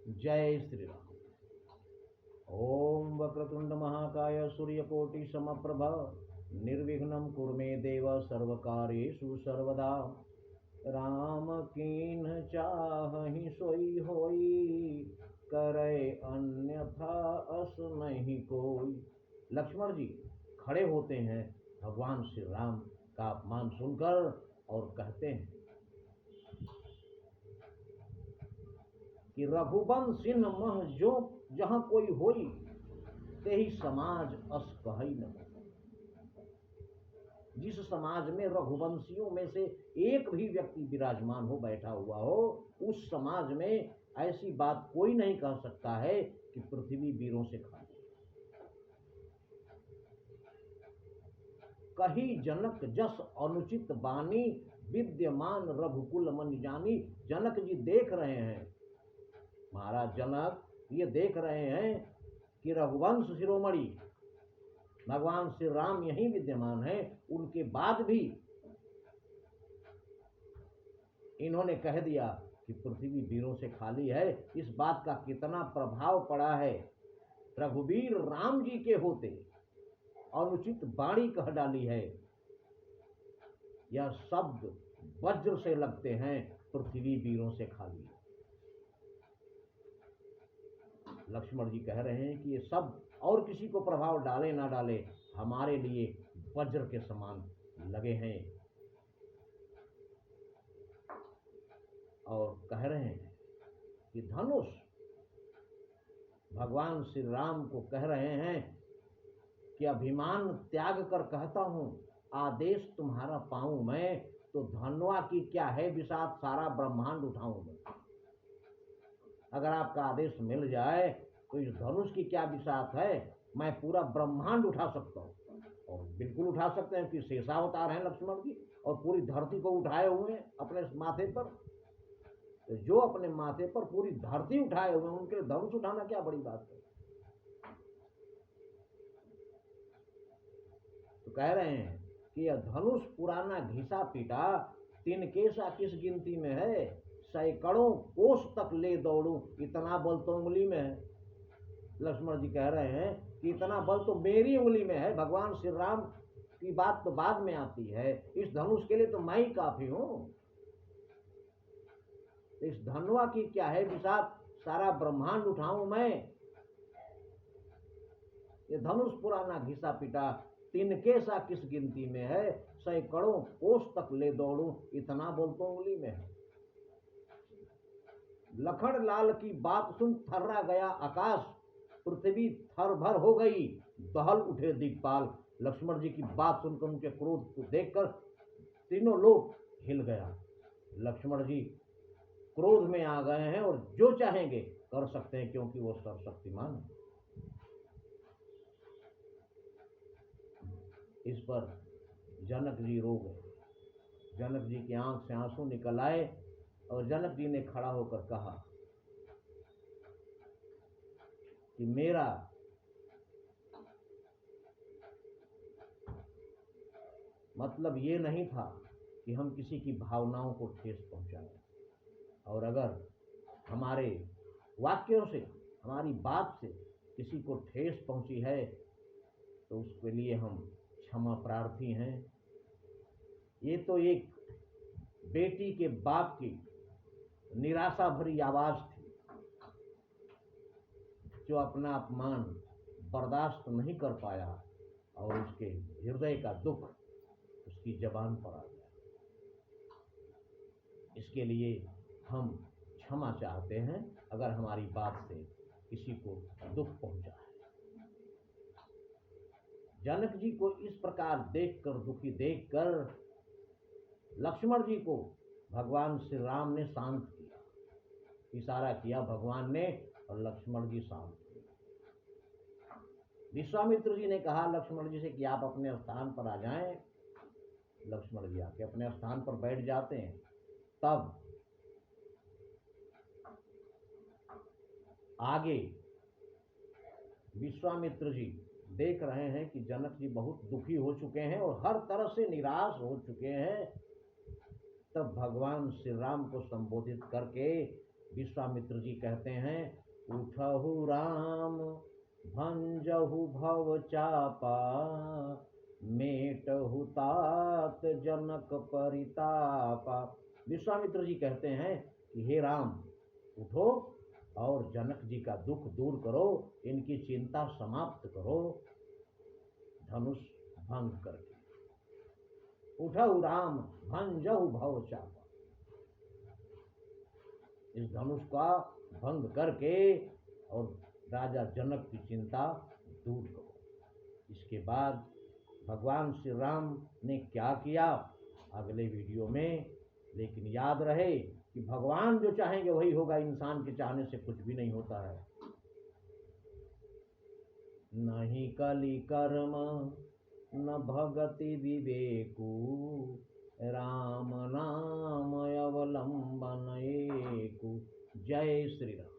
जय श्री राम। ओम वक्रतुंड महाकाय सूर्यकोटि समप्रभ निर्विघ्नं कुरु मे देव सर्वकार्येषु सर्वदा। राम कीन्ह चाहि सोई होई, करे अन्यथा अस नहीं कोई। लक्ष्मण जी खड़े होते हैं भगवान श्री राम का अपमान सुनकर और कहते हैं कि रघुवंशीन मह जो जहाँ कोई होई, ते ही समाज अस कहई न। जिस समाज में रघुवंशियों में से एक भी व्यक्ति विराजमान हो, बैठा हुआ हो, उस समाज में ऐसी बात कोई नहीं कह सकता है कि पृथ्वी वीरों से खाली। कही जनक जस अनुचित बानी, विद्यमान रघुकुल मन जानी। जनक जी देख रहे हैं, महाराज जनक ये देख रहे हैं कि रघुवंश शिरोमणि भगवान श्री राम यहीं विद्यमान है, उनके बाद भी इन्होंने कह दिया कि पृथ्वी वीरों से खाली है। इस बात का कितना प्रभाव पड़ा है। रघुवीर राम जी के होते अनुचित वाणी कह डाली है। यह शब्द वज्र से लगते हैं, पृथ्वी वीरों से खाली है। लक्ष्मण जी कह रहे हैं कि ये शब्द और किसी को प्रभाव डाले ना डाले, हमारे लिए वज्र के समान लगे हैं। और कह रहे हैं कि धनुष, भगवान श्री राम को कह रहे हैं कि अभिमान त्याग कर कहता हूं, आदेश तुम्हारा पाऊं मैं, तो धनवा की क्या है विषाद, सारा ब्रह्मांड उठाऊं मैं। अगर आपका आदेश मिल जाए तो इस धनुष की क्या विषाद है, मैं पूरा ब्रह्मांड उठा सकता हूं। और बिल्कुल उठा सकते हैं कि शेषावतार हैं लक्ष्मण जी, और पूरी धरती को उठाए हुए हैं अपने माथे पर। तो जो अपने माथे पर पूरी धरती उठाए हुए हैं, उनके धनुष उठाना क्या बड़ी बात है। तो कह रहे हैं कि यह धनुष पुराना घिसा पीटा, तिनकेसा किस गिनती में है, सैकड़ों कोस तक ले दौड़ूं, इतना बल तो उंगली में है। लक्ष्मण जी कह रहे हैं कि इतना बल तो मेरी उंगली में है, भगवान श्री राम की बात तो बाद में आती है, इस धनुष के लिए तो मैं ही काफी हूं। इस धनुआ की क्या है विषाद, सारा ब्रह्मांड उठाऊं मैं। ये धनुष पुराना घिसा पिटा, तिनके सा किस गिनती में है, सैकड़ों कोस तक ले दौड़ूं, इतना बल तो उंगली में है। लखन लाल की बात सुन थर्रा गया आकाश, पृथ्वी थर भर हो गई, दहल उठे दिक्पाल। लक्ष्मण जी की बात सुनकर, उनके क्रोध को देखकर तीनों लोग हिल गया। लक्ष्मण जी क्रोध में आ गए हैं और जो चाहेंगे कर सकते हैं, क्योंकि वो सर्वशक्तिमान है। इस पर जनक जी रो गए। जनक जी की आंख से आंसू निकल आए और जनक जी ने खड़ा होकर कहा कि मेरा मतलब ये नहीं था कि हम किसी की भावनाओं को ठेस पहुंचाएं, और अगर हमारे वाक्यों से, हमारी बात से किसी को ठेस पहुंची है तो उसके लिए हम क्षमा प्रार्थी हैं। ये तो एक बेटी के बाप की निराशा भरी आवाज थी, जो अपना अपमान बर्दाश्त नहीं कर पाया और उसके हृदय का दुख उसकी जबान पर आ गया। इसके लिए हम क्षमा चाहते हैं अगर हमारी बात से किसी को दुख पहुंचा है। जनक जी को इस प्रकार देखकर, दुखी देखकर, लक्ष्मण जी को भगवान श्री राम ने शांत किया। इशारा किया भगवान ने और लक्ष्मण जी शांत हुए। विश्वामित्र जी ने कहा लक्ष्मण जी से कि आप अपने स्थान पर आ जाएं। लक्ष्मण जी आके अपने स्थान पर बैठ जाते हैं। तब आगे विश्वामित्र जी देख रहे हैं कि जनक जी बहुत दुखी हो चुके हैं और हर तरह से निराश हो चुके हैं। तब भगवान श्री राम को संबोधित करके विश्वामित्र जी कहते हैं, उठहु राम भंजहु भव चापा, मेटहु तात जनक परितापा। विश्वामित्र जी कहते हैं कि हे राम, उठो और जनक जी का दुख दूर करो, इनकी चिंता समाप्त करो धनुष भंग करके। उठहु राम भंजहु भव चापा, इस धनुष का भंग करके और राजा जनक की चिंता दूर करो। इसके बाद भगवान श्री राम ने क्या किया अगले वीडियो में, लेकिन याद रहे कि भगवान जो चाहेंगे वही होगा, इंसान के चाहने से कुछ भी नहीं होता है। नहीं कलि कर्म न भगति विवेकु, राम नाम अवलंबन एकु। जय श्री राम।